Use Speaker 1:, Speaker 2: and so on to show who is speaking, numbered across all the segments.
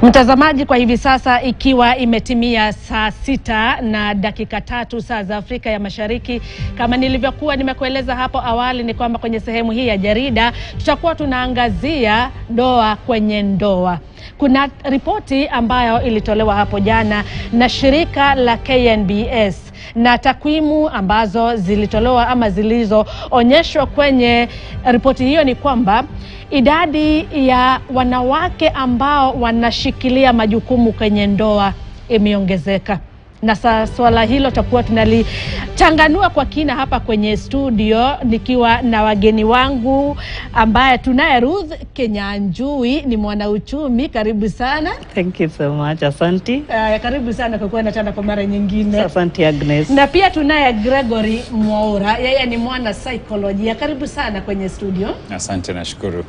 Speaker 1: Mtazamaji, kwa hivi sasa ikiwa imetimia saa 6 na dakika 3 saa za Afrika ya Mashariki, kama nilivyokuwa nimekueleza hapo awali, ni kwamba kwenye sehemu hii ya jarida tutakuwa tunaangazia ndoa kwenye ndoa. Kuna ripoti ambayo ilitolewa hapo jana na shirika la KNBS, na takwimu ambazo zilitolewa ama zilizoonyeshwa kwenye ripoti hiyo ni kwamba idadi ya wanawake ambao wanashikilia majukumu kwenye ndoa imeongezeka. Na swala hilo tutakuwa tunalichanganua kwa kina hapa kwenye studio nikiwa na wageni wangu, ambaye tunaye Ruth Kenyanjui, ni mwanauchumi. Karibu sana.
Speaker 2: Thank you so much. Asante.
Speaker 1: Karibu sana kwa kuwa natana kwa mara nyingine.
Speaker 2: Asante Agnes.
Speaker 1: Na pia tunaye Gregory Mwaura, yeye ni mwana psychology. Karibu sana kwenye studio.
Speaker 3: Asante, nashukuru.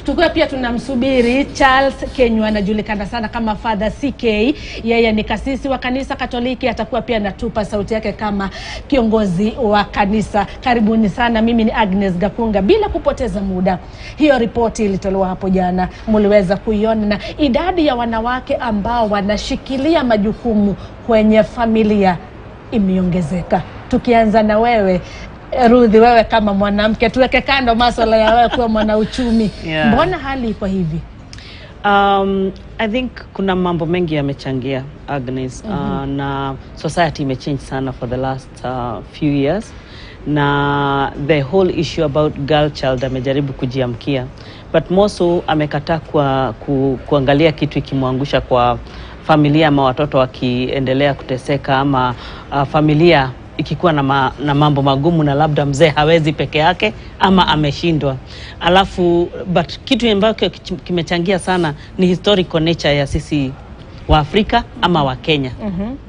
Speaker 1: Tukua pia tunamsubiri Charles Kenywa, anajulikana sana kama Father CK. Yeye ni kasisi wa kanisa Katoliki, atakuwa pia natupa sauti yake kama kiongozi wa kanisa. Karibuni sana. Mimi ni Agnes Gakunga. Bila kupoteza muda, hiyo ripoti ilitolewa hapo jana, mliweza kuiona, na idadi ya wanawake ambao wanashikilia majukumu kwenye familia imeongezeka. Tukianza na wewe Ruth, wewe kama mwanamke, tuweke kando masuala ya wewe kuwa mwanauchumi.
Speaker 2: Yeah.
Speaker 1: Mbona hali iko hivi?
Speaker 2: I think kuna mambo mengi yamechangia, Agnes. Na society imechange sana for the last few years, na the whole issue about girl child amejaribu kujiamkia, but more so amekataa kuangalia kitu ikimwangusha kwa familia, ama watoto wakiendelea kuteseka, ama familia ikikuwa na mambo magumu, na labda mzee hawezi peke yake ama ameshindwa. Alafu but kitu ambacho kimechangia sana ni historical nature ya sisi wa Afrika ama wa Kenya.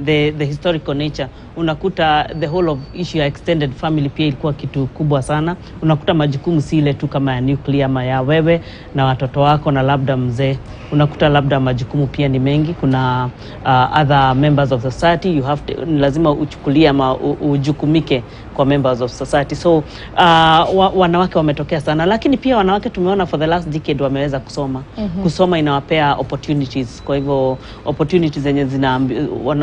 Speaker 2: The historical nature, unakuta the whole of issue ya extended family pia ilikuwa kitu kubwa sana. Unakuta majukumu si ile tu kama ya nuclear ama ya wewe na watoto wako na labda mzee. Unakuta labda majukumu pia ni mengi. Kuna other members of society, you have to, lazima uchukulie ama ujukumike kwa members of society. So wanawake wametokea sana, lakini pia wanawake tumeona for the last decade wameweza kusoma. Kusoma inawapea opportunities. Kwa hivyo opportunities zenye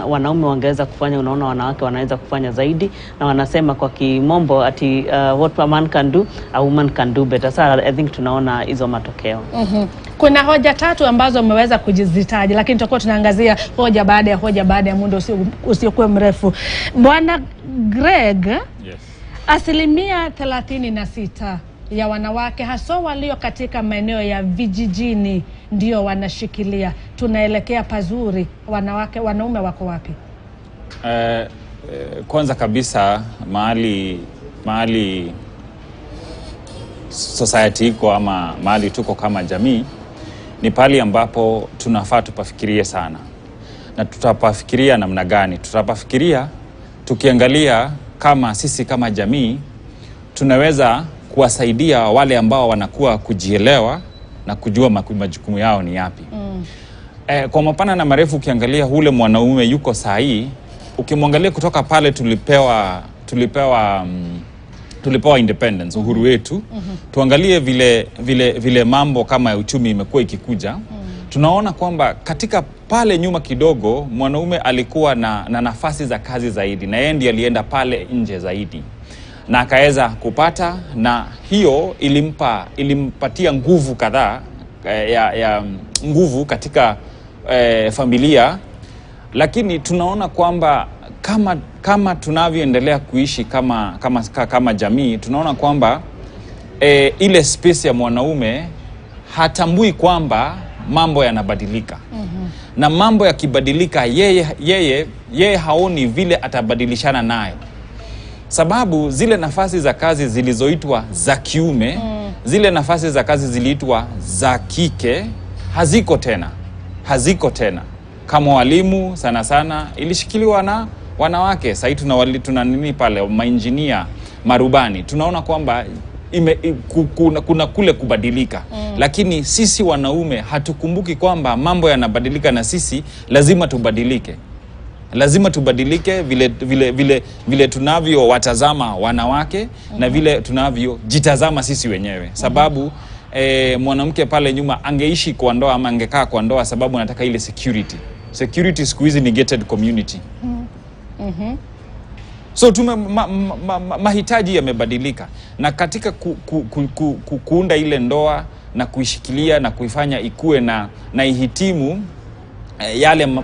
Speaker 2: wanaume wangeweza kufanya, unaona wanawake wanaweza kufanya zaidi, na wanasema kwa kimombo ati what a man can do, a woman can do better. So I think tunaona hizo matokeo.
Speaker 1: Kuna hoja 3 ambazo umeweza kujizitaja, lakini tutakuwa tunaangazia hoja baada ya hoja baada ya muda usiokuwa mrefu. Bwana Greg,
Speaker 3: Yes.
Speaker 1: Asilimia 36 ya wanawake hasa walio katika maeneo ya vijijini ndio wanashikilia. Tunaelekea pazuri. Wanaume wako wapi?
Speaker 3: Kwanza kabisa mahali society iko ama mahali tuko kama jamii ni pali ambapo tunafaa tupafikirie sana. Na tutapafikiria namna gani? Tutapafikiria tukiangalia kama sisi kama jamii tunaweza kuwasaidia wale ambao wanakuwa kujielewa na kujua majukumu yao ni yapi. Kwa mapana na marefu, ukiangalia ule mwanaume yuko sahi, ukimwangalia kutoka pale tulipewa independence, uhuru wetu. Tuangalie vile mambo kama ya uchumi imekuwa ikikuja. Tunaona kwamba katika pale nyuma kidogo mwanaume alikuwa na nafasi za kazi zaidi, na yeye ndiye alienda pale nje zaidi na akaweza kupata, na hiyo ilimpatia nguvu kadhaa ya nguvu katika familia. Lakini tunaona kwamba kama tunavyoendelea kuishi kama jamii, tunaona kwamba ile space ya mwanaume hatambui kwamba mambo yanabadilika. Na mambo yakibadilika, yeye haoni vile atabadilishana nayo. Sababu zile nafasi za kazi zilizoitwa za kiume, zile nafasi za kazi ziliitwa za kike, haziko tena. Kama walimu sana ilishikiliwa na wanawake. Sasa tuna nini pale, mainjinia, marubani. Tunaona kwamba kuna kule kubadilika. Lakini sisi wanaume hatukumbuki kwamba mambo yanabadilika, na sisi lazima tubadilike. Lazima tubadilike vile tunavyo watazama wanawake na vile tunavyo jitazama sisi wenyewe. Sababu mwanamke pale nyuma angeishi kwa ndoa ama angekaa kwa ndoa sababu anataka ile security siku hizi ni gated community. So mahitaji yamebadilika, na katika kuunda ile ndoa na kuishikilia na kuifanya ikue na ihitimu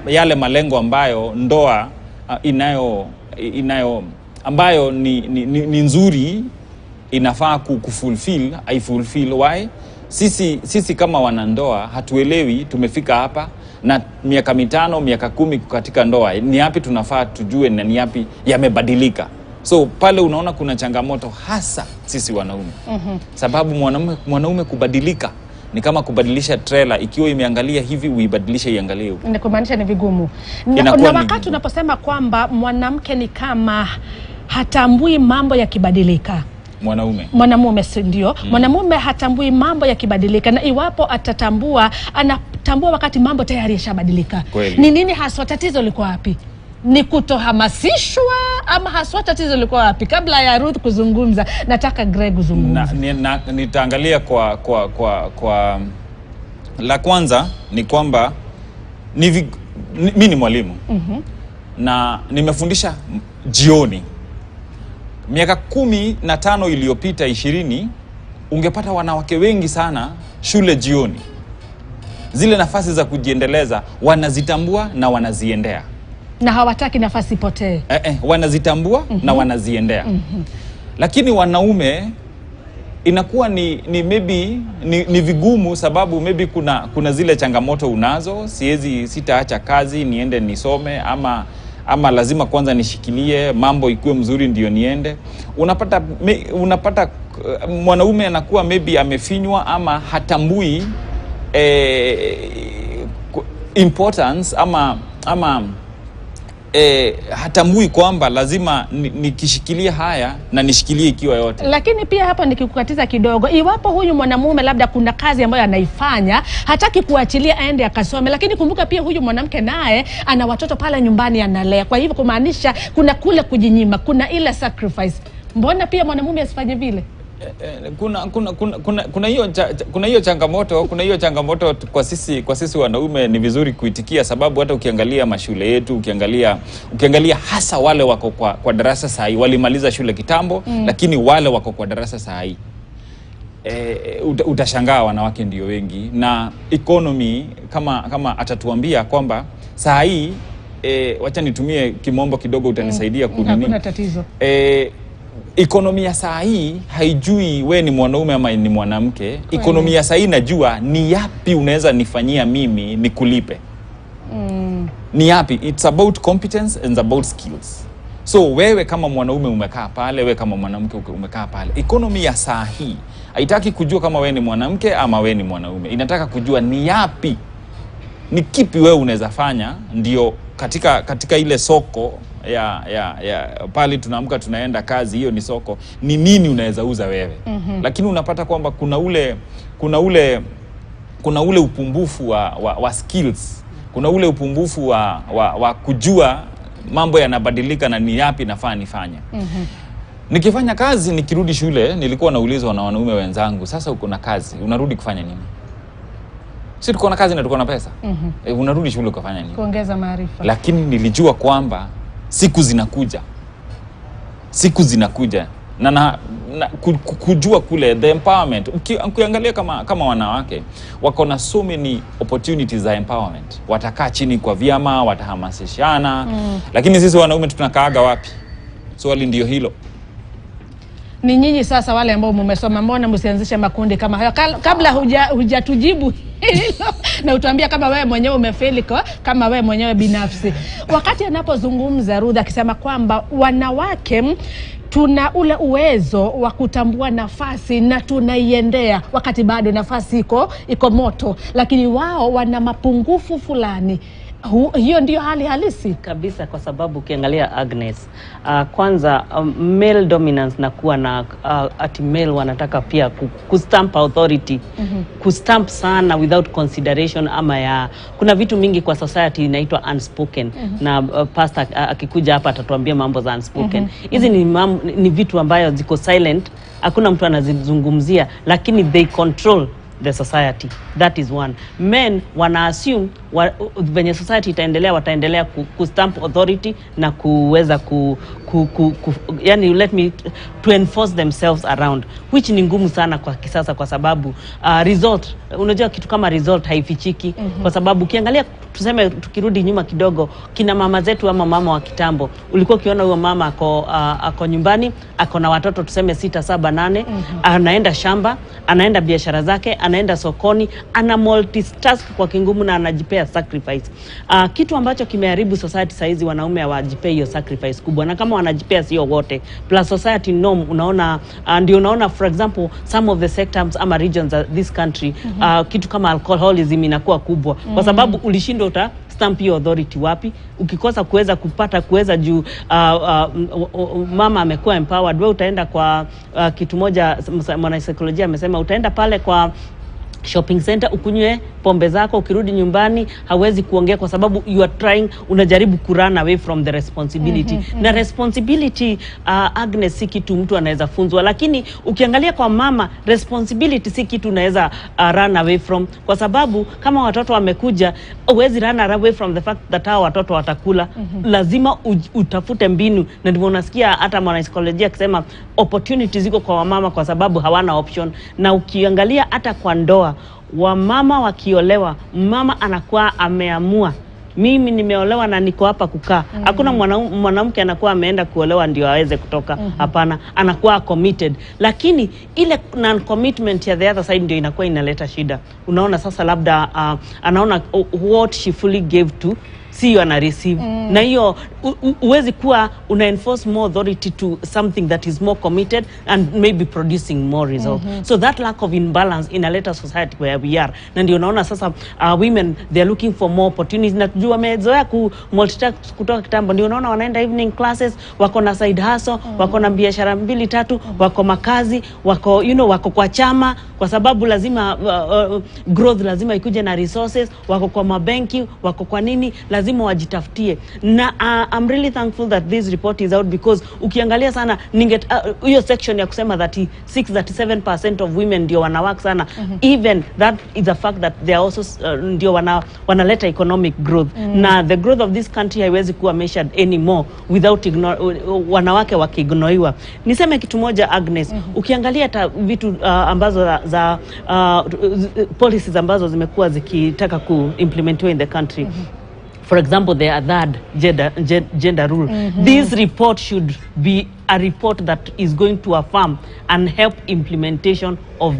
Speaker 3: yale malengo ambayo ndoa ambayo ni nzuri inafaa kufulfill, haifulfill. Why? Sisi kama wanandoa hatuelewi tumefika hapa na miaka 5, miaka 10 katika ndoa, ni yapi tunafaa tujue na ni yapi yamebadilika. So pale unaona kuna changamoto hasa sisi wanaume. Sababu mwanaume kubadilika ni kama kubadilisha trailer, ikiwa imeangalia hivi uibadilishe iangalie huko.
Speaker 1: Kumaanisha ni vigumu. Na wakati unaposema kwamba mwanamke ni kama hatambui mambo yakibadilika, mwanamume ndio. Mwanamume hatambui mambo yakibadilika, na iwapo atatambua, anatambua wakati mambo tayari yashabadilika. Ni nini haswa tatizo liko wapi? Ni kutohamasishwa ama haswa tatizo liko wapi? Kabla ya Ruth kuzungumza, nataka Greg kuzungumza.
Speaker 3: Nitaangalia kwa la kwanza ni kwamba mimi ni mwalimu. Na nimefundisha jioni. Miaka 15 iliyopita 20, ungepata wanawake wengi sana shule jioni. Zile nafasi za kujiendeleza wanazitambua na wanaziendea.
Speaker 1: Na hawataki nafasi potee.
Speaker 3: Wanazitambua na wanaziendea. Lakini wanaume inakuwa ni maybe ni vigumu, sababu maybe kuna zile changamoto unazo, sitaacha kazi niende nisome, ama lazima kwanza nishikilie mambo ikuwe mzuri ndio niende. Unapata mwanaume anakuwa maybe amefinywa ama hatambui importance ama hatambui kwamba lazima nikishikilia haya na nishikilie ikiwa yote.
Speaker 1: Lakini pia hapa nikikukatiza kidogo, iwapo huyu mwanamume labda kuna kazi ambayo anaifanya, hataki kuachilia aende akasome, lakini kumbuka pia huyu mwanamke naye ana watoto pale nyumbani analea. Kwa hivyo kumaanisha kuna kule kujinyima, kuna ile sacrifice. Mbona pia mwanamume asifanye vile? Kuna hiyo changamoto kwa sisi wanaume. Ni vizuri kuitikia, sababu hata ukiangalia mashule yetu, ukiangalia hasa wale wako kwa darasa saa hii, walimaliza shule kitambo, lakini wale wako kwa darasa saa hii, utashangaa wanawake ndio wengi. Na economy kama atatuambia kwamba saa hii, wacha nitumie kimombo kidogo, utanisaidia kunini. Hakuna tatizo.
Speaker 3: Ekonomia saa hii haijui we ni mwanaume ama ni mwanamke. Ekonomia saa hii najua ni yapi unaweza nifanyia mimi nikulipe. Ni yapi? It's about competence and it's about skills. So wewe kama mwanaume umekaa pale, wewe kama mwanamke umekaa pale. Ekonomia saa hii haitaki kujua kama we ni mwanamke ama we ni mwanaume. Inataka kujua ni yapi, ni kipi wewe unaweza fanya ndio katika ile soko ya pale tunaamka tunaenda kazi, hiyo ni soko. Ni nini unaweza uza wewe? Lakini unapata kwamba kuna ule upumbufu wa skills. Kuna ule upumbufu wa kujua mambo yanabadilika na ni yapi nafaa nifanye. Nikifanya kazi, nikirudi shule, nilikuwa naulizwa na wanaume wenzangu, sasa uko na kazi, unarudi kufanya nini? Sisi tuko na kazi na tuko na pesa. Unarudi shule kufanya nini?
Speaker 1: Kuongeza maarifa.
Speaker 3: Lakini nilijua kwamba siku zinakuja na kujua kule the empowerment. Ukiangalia kama wanawake wako na so many opportunities za empowerment. Watakaa chini kwa vyama, watahamasishana. Lakini sisi wanaume tunakaaga wapi? Swali ndio hilo.
Speaker 1: Ni nyinyi sasa wale ambao mmesoma, mbona msianzishe makundi kama hayo kabla hujatujibu hilo, na utuambia kama wewe mwenyewe umefeli kama wewe mwenyewe binafsi. Wakati anapozungumza Ruth akisema kwamba wanawake tuna ule uwezo wa kutambua nafasi na tunaiendea wakati bado nafasi iko moto, lakini wao wana mapungufu fulani. Hiyo ndio hali halisi
Speaker 2: kabisa, kwa sababu ukiangalia Agnes, kwanza male dominance na kuwa na ati male wanataka pia kustamp authority, kustamp sana without consideration ama kuna vitu mingi kwa society inaitwa unspoken. Na pastor akikuja hapa atatuambia mambo za unspoken. Hizi ni vitu ambayo ziko silent, hakuna mtu anazizungumzia, lakini they control the society. That is one. Men wana assume venye society itaendelea, wataendelea kustamp authority na kuweza yani to enforce themselves around, which ni ngumu sana kwa kisasa kwa sababu result, unajua kitu kama result haifichiki. Kwa sababu ukiangalia, tuseme tukirudi nyuma kidogo, kina mama zetu ama mama wa kitambo, ulikuwa ukiona huyo mama ako nyumbani, ako na watoto tuseme 6, 7, 8, anaenda shamba, anaenda biashara zake, anaenda sokoni, ana multitask kwa kingumu na anajipea sacrifice. Kitu ambacho kimeharibu society saizi, wanaume hawajipea hiyo sacrifice kubwa, na kama wanajipea sio wote. Plus society norm, unaona ndio unaona for example some of the sectors ama regions of this country, kitu kama alcoholism inakuwa kubwa kwa sababu ulishindwa uta stamp hiyo authority wapi. Ukikosa kuweza juu mama amekuwa empowered, wewe utaenda kwa kitu moja mwanasaikolojia amesema, utaenda pale kwa shopping center ukunywe pombe zako, ukirudi nyumbani hawezi kuongea kwa sababu you are trying, unajaribu kurun away from the responsibility. Na responsibility Agnes, si kitu mtu anaweza funzwa, lakini ukiangalia kwa mama, responsibility si kitu unaweza run away from, kwa sababu kama watoto wamekuja, huwezi run away from the fact that hao watoto watakula. Lazima utafute mbinu, na ndio unasikia hata mwanasaikolojia akisema opportunities ziko kwa wamama kwa sababu hawana option. Na ukiangalia hata kwa ndoa, wamama wakiolewa, mama anakuwa ameamua, mimi nimeolewa na niko hapa kukaa. Hakuna mwanamke anakuwa ameenda kuolewa ndio aweze kutoka. Hapana, anakuwa committed. Lakini ile non commitment ya the other side ndio inakuwa inaleta shida. Unaona sasa labda anaona what she fully gave to sio ana receive. Na hiyo uwezi kuwa una enforce more authority to something that is more committed and maybe producing more result. So that lack of imbalance inaleta society where we are. Na ndio unaona sasa women they are looking for more opportunities, na tujua wamezoea ku multitask kutoka kitambo. Ndio unaona wanaenda evening classes, wako na side hustle, wako na biashara 2, 3, wako makazi, wako wako kwa chama kwa sababu lazima growth lazima ikuje na resources, wako kwa mabenki, wako kwa nini, lazima wajitafutie. Na I'm really thankful that this report is out, because ukiangalia sana hiyo section ya kusema 37% of women ndio wanawak sana, even that is a fact that they are also ndio wanaleta economic growth. Na the growth of this country haiwezi kuwa measured anymore without wanawake wakignoiwa. Niseme kitu moja Agnes, ukiangalia hata vitu ambazo za policies ambazo zimekuwa zikitaka kuimplementiwa in the country, for example the third gender rule, this report should be a report that is going to affirm and help implementation of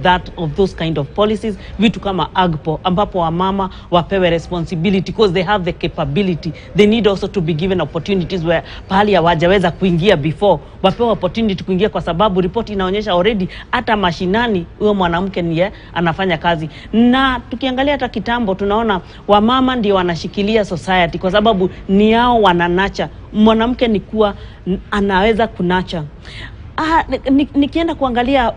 Speaker 2: those kind of policies. Vitu kama AGPO ambapo wamama wapewe responsibility because they have the capability. They need also to be given opportunities where pahali hawajaweza kuingia before, wapewe opportunity kuingia, kwa sababu report inaonyesha already hata mashinani huyo mwanamke ndiye anafanya kazi. Na tukiangalia hata kitambo tunaona wamama ndio wanashikilia society kwa sababu ni hao wananacha. Mwanamke ni kuwa anaweza kunacha. Nikienda kuangalia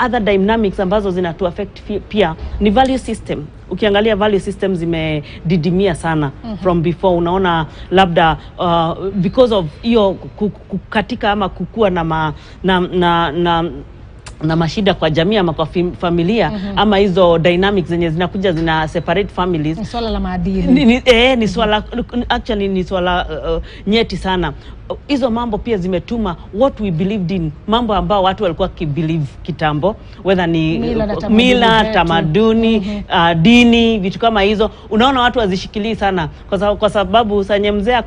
Speaker 2: other dynamics ambazo zinatu affect pia ni value system. Ukiangalia value systems zimedidimia sana from before. Unaona labda because of hiyo kukatika ama kukua na mashida kwa jamii ama kwa familia, ama hizo dynamics zenye zinakuja zina separate families.
Speaker 1: Ni swala la maadili.
Speaker 2: Ni swala actually ni swala nyeti sana. Hizo mambo pia zimetuma what we believed in, mambo ambao watu walikuwa kibelieve kitambo, whether ni mila, tamaduni, dini, vitu kama hizo. Unaona watu wazishikilii sana kwa sababu sanye mzee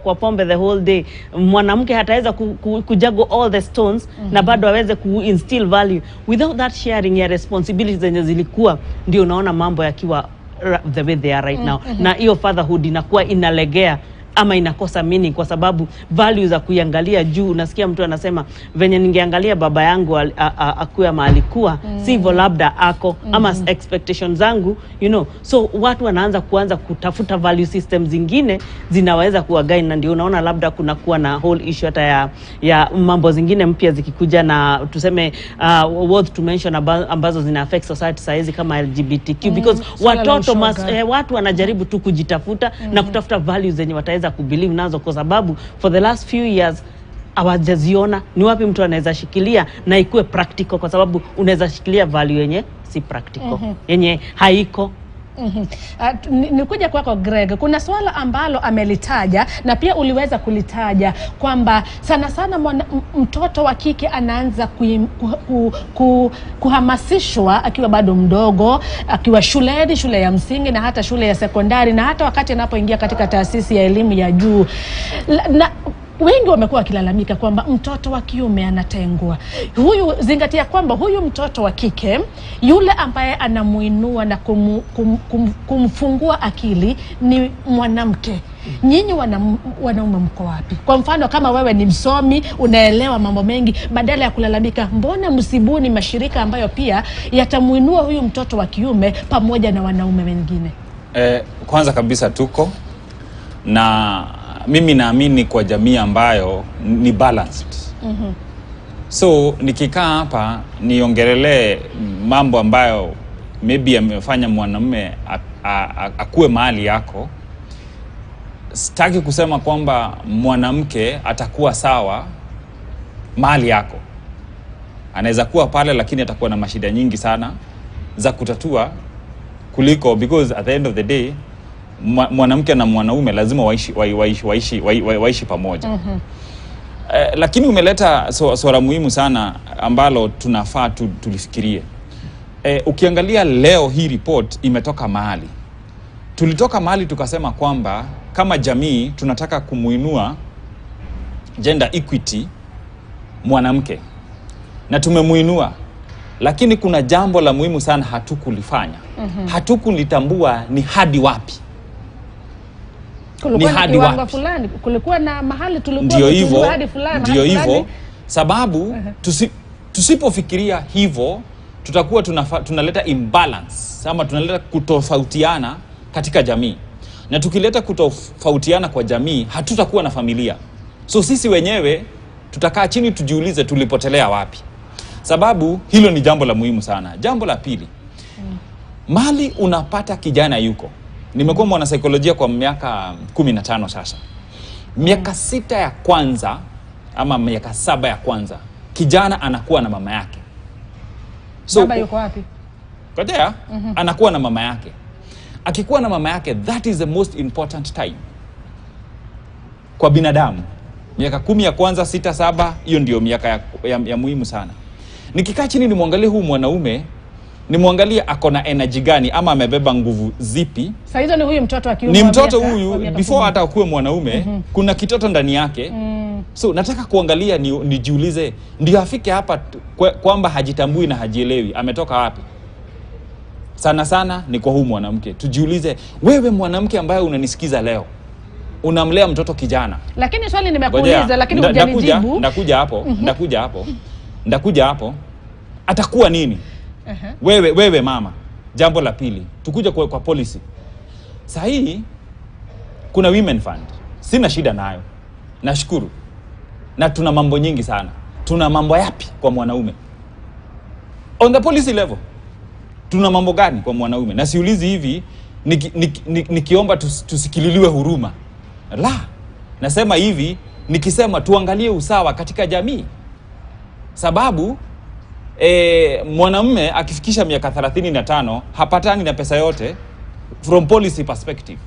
Speaker 2: kwa pombe the whole day, mwanamke hataweza kujago all the stones na bado aweze kuinstill value. Without that sharing ya responsibilities zenye zilikuwa, ndio unaona mambo yakiwa the way they are right now. Na hiyo fatherhood inakuwa inalegea ama inakosa meaning kwa sababu values za kuiangalia juu. Unasikia mtu anasema venye ningeangalia baba yangu akuwa maalikuwa, sivyo labda ako, ama expectations zangu, so watu wanaanza kutafuta value systems zingine zinaweza kuwa guide. Na ndio unaona labda kuna kuwa na whole issue hata ya mambo zingine mpya zikikuja, na tuseme worth to mention ambazo zina affect society saizi kama LGBTQ, because watu wanajaribu tu kujitafuta na kutafuta values zenye wataweza kubelieve nazo, kwa sababu for the last few years hawajaziona. Ni wapi mtu anaweza shikilia na ikuwe practical, kwa sababu unaweza shikilia value yenye si practical, yenye haiko.
Speaker 1: Nikuja kwako Greg, kuna swala ambalo amelitaja na pia uliweza kulitaja kwamba sana sana mtoto wa kike anaanza kuhamasishwa akiwa bado mdogo, akiwa shuleni, shule ya msingi na hata shule ya sekondari, na hata wakati anapoingia katika taasisi ya elimu ya juu. Na wengi wamekuwa wakilalamika kwamba mtoto wa kiume anatengwa. Zingatia kwamba huyu mtoto wa kike, yule ambaye anamuinua na kumfungua akili ni mwanamke. Nyinyi wanaume mko wapi? Kwa mfano, kama wewe ni msomi, unaelewa mambo mengi, badala ya kulalamika, mbona msibuni mashirika ambayo pia yatamuinua huyu mtoto wa kiume pamoja na wanaume wengine?
Speaker 3: Kwanza kabisa tuko na mimi naamini kwa jamii ambayo ni balanced. So nikikaa hapa niongelelee mambo ambayo maybe amefanya mwanamume akue mahali yako, sitaki kusema kwamba mwanamke atakuwa sawa mahali yako. Anaweza kuwa pale, lakini atakuwa na mashida nyingi sana za kutatua kuliko, because at the end of the day mwanamke na mwanaume lazima waishi pamoja. Lakini umeleta swala muhimu sana ambalo tunafaa tulifikirie. Ukiangalia leo hii report imetoka mahali. Tulitoka mahali tukasema kwamba kama jamii tunataka kumuinua gender equity mwanamke, na tumemuinua, lakini kuna jambo la muhimu sana hatukulifanya. Hatukulitambua ni hadi wapi.
Speaker 1: Kulikuwa na mahali tulikuwa
Speaker 3: hadi fulani. Ndio hivyo. Sababu tusipofikiria hivyo tutakuwa tunaleta imbalance, ama tunaleta kutofautiana katika jamii. Na tukileta kutofautiana kwa jamii, hatutakuwa na familia. So sisi wenyewe tutakaa chini tujiulize tulipotelea wapi. Sababu hilo ni jambo la muhimu sana. Jambo la pili, mali unapata kijana yuko. Nimekuwa mwanasaikolojia kwa miaka 15 sasa. Miaka 6 ya kwanza ama miaka 7 ya kwanza, kijana anakuwa na mama yake.
Speaker 1: So, baba yuko wapi?
Speaker 3: Kotea, anakuwa na mama yake. Akikuwa na mama yake, that is the most important time kwa binadamu. Miaka 10 ya kwanza, 6, 7, hiyo ndio miaka ya muhimu sana. Nikikaa chini nimwangalie huu mwanaume, nimwangalie ako na energy gani ama amebeba nguvu zipi.
Speaker 1: Sasa hizo ni huyu mtoto wa kiume.
Speaker 3: Ni mtoto huyu before hata akuwe mwanaume, kuna kitoto ndani yake. So nataka kuangalia nijiulize, ndio afike hapa kwamba hajitambui na hajielewi, ametoka wapi? Sana sana ni kwa huu mwanamke. Tujiulize, wewe mwanamke ambaye unanisikiza leo, unamlea mtoto kijana.
Speaker 1: Lakini swali nimekuuliza lakini hujanijibu.
Speaker 3: Ndakuja hapo. Atakuwa nini? Wewe mama. Jambo la pili, tukuja kwa policy. Sasa hii kuna women fund. Sina shida nayo. Nashukuru. Na tuna mambo nyingi sana. Tuna mambo yapi kwa mwanaume? On the policy level, tuna mambo gani kwa mwanaume? Na siulizi hivi nikiomba tusikililiwe huruma. La. Nasema hivi nikisema tuangalie usawa katika jamii. Sababu mwanamume akifikisha miaka 35 hapatani na pesa yote from policy perspective.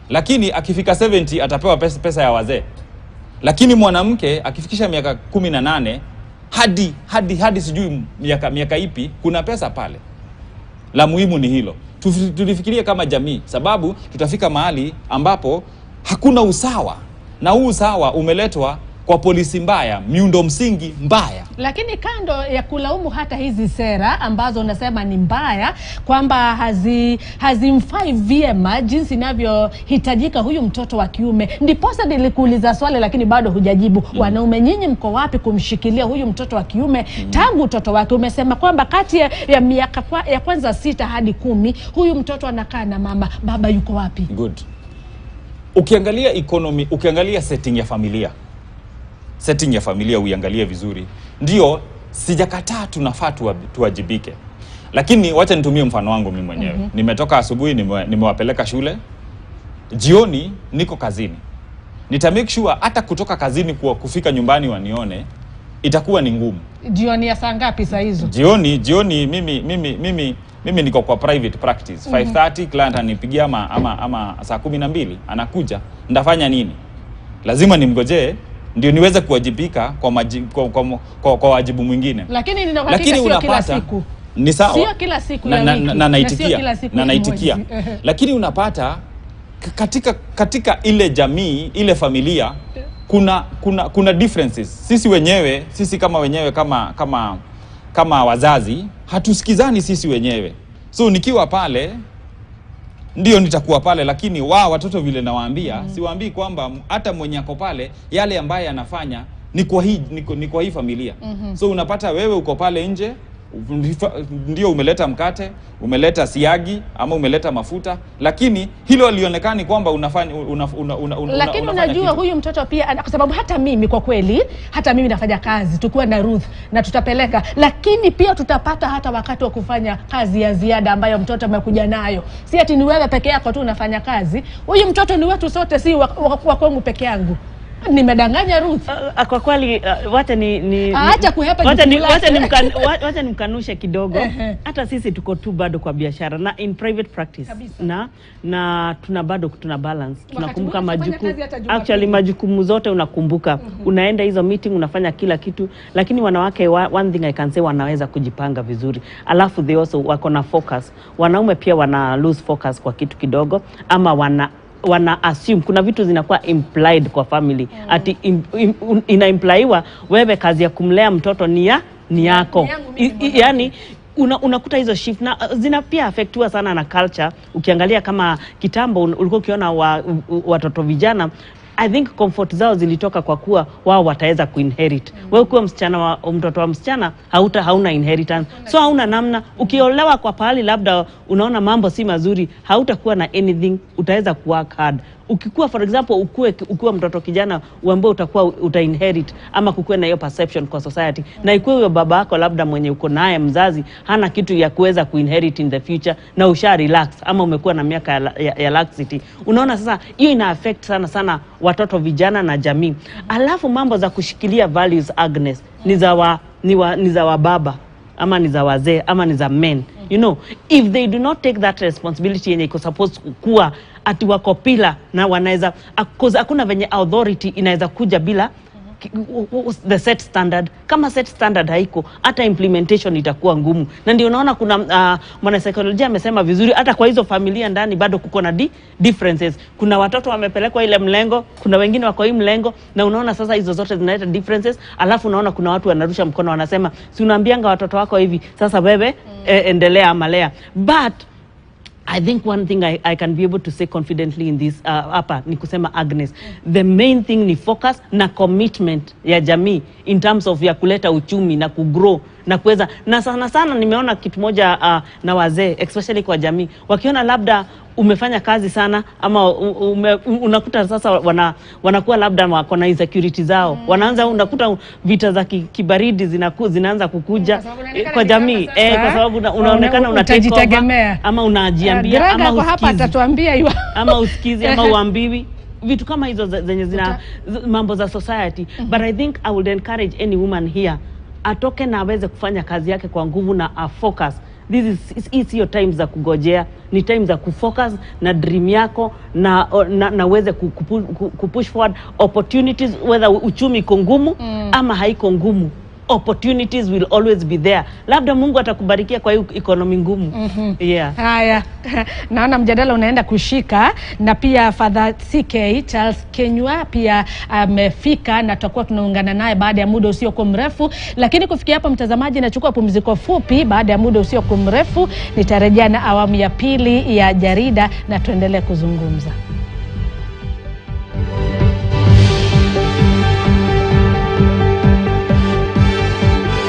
Speaker 3: Lakini akifika 70 atapewa pesa ya wazee. Lakini mwanamke akifikisha miaka 18 hadi sijui miaka ipi, kuna pesa pale. La muhimu ni hilo. Tulifikiria kama jamii, sababu tutafika mahali ambapo hakuna usawa. Na huu usawa umeletwa kwa polisi mbaya, miundo msingi mbaya.
Speaker 1: Lakini kando ya kulaumu hata hizi sera ambazo unasema ni mbaya, kwamba hazimfai vyema jinsi inavyohitajika huyu mtoto wa kiume, ndiposa nilikuuliza swali lakini bado hujajibu. Wanaume nyinyi mko wapi kumshikilia huyu mtoto wa kiume tangu utoto wake? Umesema kwamba kati ya miaka ya kwanza 6 hadi 10 huyu mtoto anakaa na mama. Baba yuko wapi?
Speaker 3: Good. Ukiangalia economy, ukiangalia setting ya familia uiangalie vizuri. Ndio, sijakataa tunafaa tuwajibike. Lakini wacha nitumie mfano wangu mimi mwenyewe. Nimetoka asubuhi, nimewapeleka shule. Jioni niko kazini. nita make sure hata kutoka kazini kufika nyumbani wanione itakuwa ni ngumu.
Speaker 1: Jioni ya saa ngapi saa hizo?
Speaker 3: Jioni mimi niko kwa private practice. 5:30 client anipigia ama saa 12 anakuja. Ndafanya nini? Lazima nimgojee ndio niweze kuwajibika kwa wajibu mwingine.
Speaker 1: Lakini sio kila siku.
Speaker 3: Ni sawa.
Speaker 1: Sio kila siku ya wiki.
Speaker 3: Na naitikia. Lakini unapata katika ile jamii, ile familia kuna differences. Sisi kama wazazi hatusikizani sisi wenyewe. So nikiwa pale ndio nitakuwa pale, lakini watoto vile nawaambia, siwaambii kwamba hata mwenye ako pale yale ambaye anafanya ni kwa hii familia. So unapata wewe uko pale nje, ndio umeleta mkate, umeleta siagi ama umeleta mafuta, lakini hilo alionekani kwamba unafanya
Speaker 1: lakini unajua huyu mtoto pia, kwa sababu hata mimi kwa kweli, hata mimi nafanya kazi tukiwa na Ruth na tutapeleka, lakini pia tutapata hata wakati wa kufanya kazi ya ziada ambayo mtoto amekuja nayo. Si ati ni wewe peke yako tu unafanya kazi, huyu mtoto ni wetu sote, si wa kwangu peke yangu. Nimedanganya Ruth?
Speaker 2: Kwa kweli wacha nimkanushe kidogo. Hata sisi tuko tu bado kwa biashara na in private practice na tuna balance. Tunakumbuka majukumu zote unakumbuka. Unaenda hizo meeting, unafanya kila kitu, lakini wanawake one thing I can say, wanaweza kujipanga vizuri. Alafu they also wako na focus. Wanaume pia wana lose focus kwa kitu kidogo, ama wana assume kuna vitu zinakuwa implied kwa family. Ati inaimplaiwa wewe kazi ya kumlea mtoto ni yako. Yani unakuta hizo shift na zina pia affectiwa sana na culture. Ukiangalia kama kitambo ulikuwa ukiona watoto vijana, I think comfort zao zilitoka kwa kuwa wao wataweza kuinherit. Wewe kuwa mtoto wa msichana hauna inheritance. So hauna namna, ukiolewa kwa pahali labda unaona mambo si mazuri, hautakuwa na anything, utaweza kuwork hard. Ukikuwa for example ukuwa mtoto kijana uambiwe utainherit, ama kukuwe na hiyo perception kwa society, na ikuwe huyo baba yako labda mwenye uko naye mzazi hana kitu ya kuweza kuinherit in the future, na usha relax ama umekuwa na miaka ya laxity, unaona sasa hiyo ina affect sana watoto vijana na jamii. Alafu mambo za kushikilia values, Agnes, ni za wa baba ama ni za wazee ama ni za men. You know, if they do not take that responsibility yenye iko supposed kuwa ati wako pila na wanaweza, because hakuna venye authority inaweza kuja bila the set standard. Kama set standard haiko, hata implementation itakuwa ngumu. Na ndio unaona kuna mwanasaikolojia amesema vizuri, hata kwa hizo familia ndani bado kuko na differences. Kuna watoto wamepelekwa ile mlengo, kuna wengine wako hii mlengo, na unaona sasa hizo zote zinaleta differences. Alafu unaona kuna watu wanarusha mkono wanasema, si unaambianga watoto wako hivi, sasa wewe endelea amalea. But I think one thing I can be able to say confidently in this ni kusema, Agnes, the main thing ni focus na commitment ya jamii in terms of ya kuleta uchumi na kugrow na kuweza. Na sana nimeona kitu moja na wazee, especially kwa jamii, wakiona labda umefanya kazi sana ama unakuta sasa wanakuwa labda wako na insecurity zao, wanaanza unakuta vita za kibaridi zinaanza kukuja kwa jamii, kwa sababu unaonekana unajitegemea ama unajiambia ama
Speaker 1: hapa atatuambia hiyo
Speaker 2: ama usikizi ama uambiwi vitu kama hizo zenye zina mambo za society. But I think I would encourage any woman here atoke na aweze kufanya kazi yake kwa nguvu na focus. This is your time za kugojea, ni time za kufocus na dream yako na uweze kupush forward opportunities, whether uchumi iko ngumu ama haiko ngumu. Opportunities will always be there. Labda Mungu atakubarikia kwa hiyo economy ngumu. Yeah.
Speaker 1: Haya. Naona mjadala unaenda kushika, na pia Father CK Charles Kenywa pia amefika na tutakuwa tunaungana naye baada ya muda usio mrefu. Lakini kufikia hapa, mtazamaji, nachukua pumziko fupi. Baada ya muda usio mrefu nitarejea na awamu ya pili ya Jarida na tuendelee kuzungumza.